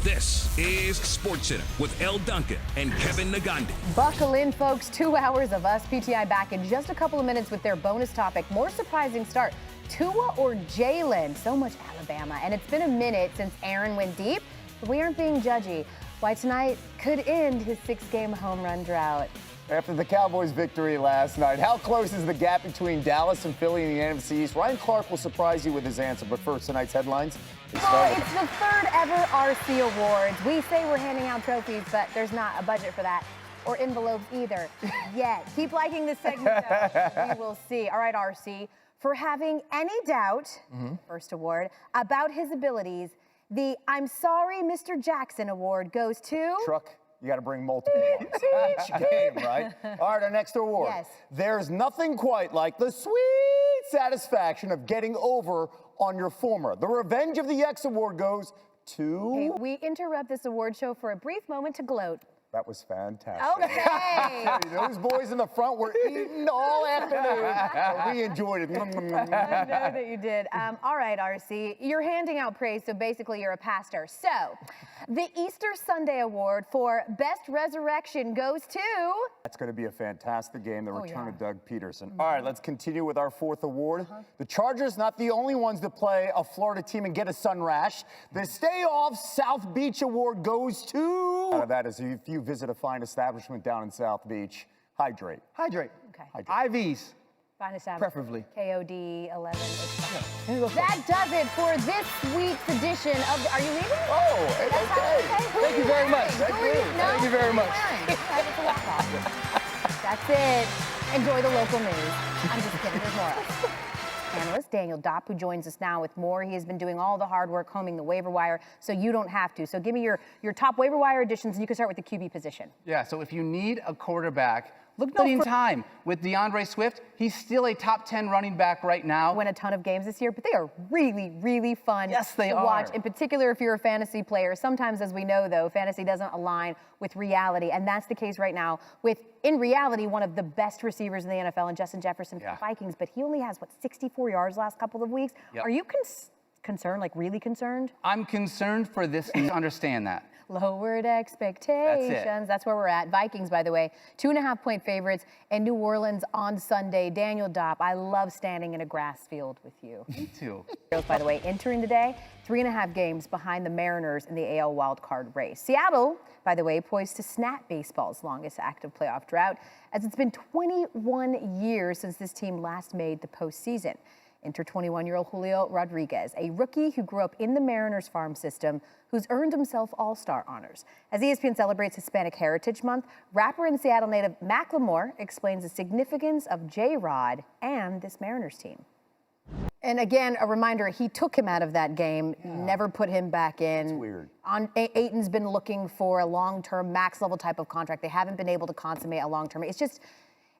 This is SportsCenter with Elle Duncan and Kevin Nagandi. Buckle in, folks. 2 hours of us PTI back in just a couple of minutes with their bonus topic. More surprising start, Tua or Jalen? So much Alabama. And it's been a minute since Aaron went deep, but we aren't being judgy. Why tonight could end his 6-game home run drought. After the Cowboys' victory last night, how close is the gap between Dallas and Philly in the NFC East? Ryan Clark will surprise you with his answer, but first, tonight's headlines. It's the third ever RC Awards. We say we're handing out trophies, but there's not a budget for that, or envelopes either, yet. Keep liking this segment, though. We will see. All right, RC, for having any doubt, first award, about his abilities, the I'm Sorry, Mr. Jackson Award goes to... Truck. You got to bring multiple ones each game, right? All right, our next award. Yes. There's nothing quite like the sweet satisfaction of getting over on your former. The Revenge of the X Award goes to... Okay, we interrupt this award show for a brief moment to gloat. That was fantastic. Okay. Those boys in the front were eating all afternoon. But we enjoyed it. I know that you did. All right, RC, you're handing out praise, so basically you're a pastor. So, the Easter Sunday Award for Best Resurrection goes to... That's going to be a fantastic game, the return of Doug Peterson. Mm-hmm. All right, let's continue with our fourth award. The Chargers, not the only ones to play a Florida team and get a sun rash. The Stay Off South Beach Award goes to... that is if you visit a fine establishment down in South Beach, hydrate. Hydrate. Okay. Hydrate. IVs. Fine establishment. Preferably. KOD 11. That does it for this week's edition of the... Are you leaving? Oh, okay. Thank you very much. Thank you very much. That's it. Enjoy the local news. I'm just kidding. There's more. Analyst Daniel Dopp, who joins us now with more. He has been doing all the hard work combing the waiver wire, so you don't have to. So give me your top waiver wire additions, and you can start with the QB position. Yeah, so if you need a quarterback, look no time with DeAndre Swift. He's still a top 10 running back right now. Win a ton of games this year, but they are really, really fun to watch. In particular, if you're a fantasy player. Sometimes, as we know, though, fantasy doesn't align with reality, and that's the case right now with, in reality, one of the best receivers in the NFL, and Justin Jefferson for the Vikings. But he only has, 64 yards last couple of weeks. Yep. Are you concerned, like really concerned? I'm concerned for this team to understand that. Lowered expectations. That's where we're at. Vikings, by the way, 2.5-point favorites in New Orleans on Sunday. Daniel Dopp, I love standing in a grass field with you. Me too. By the way, entering today, 3.5 games behind the Mariners in the AL wildcard race. Seattle, by the way, poised to snap baseball's longest active playoff drought, as it's been 21 years since this team last made the postseason. Enter 21-year-old Julio Rodriguez, a rookie who grew up in the Mariners farm system, who's earned himself All-Star honors. As ESPN celebrates Hispanic Heritage Month, rapper and Seattle native Macklemore explains the significance of J-Rod and this Mariners team. And again, a reminder, he took him out of that game, never put him back in. That's weird. Ayton's been looking for a long-term, max-level type of contract. They haven't been able to consummate a long-term. It's just...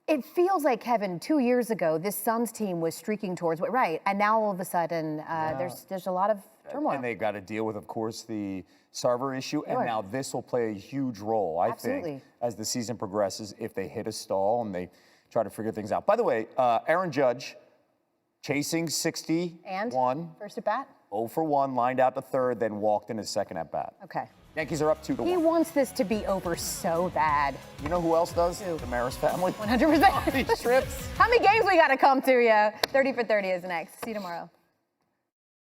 It feels like, Kevin, 2 years ago, this Suns team was streaking towards right, and now all of a sudden, there's a lot of turmoil. And they got to deal with, of course, the server issue, and now this will play a huge role, I think, as the season progresses, if they hit a stall and they try to figure things out. By the way, Aaron Judge, chasing 61. And first at bat? 0 for 1, lined out to third, then walked in his second at bat. Okay. Yankees are up 2-1. He wants this to be over so bad. You know who else does? Who? The Maris family. 100%. These trips. How many games we got to come to, 30 for 30 is next. See you tomorrow.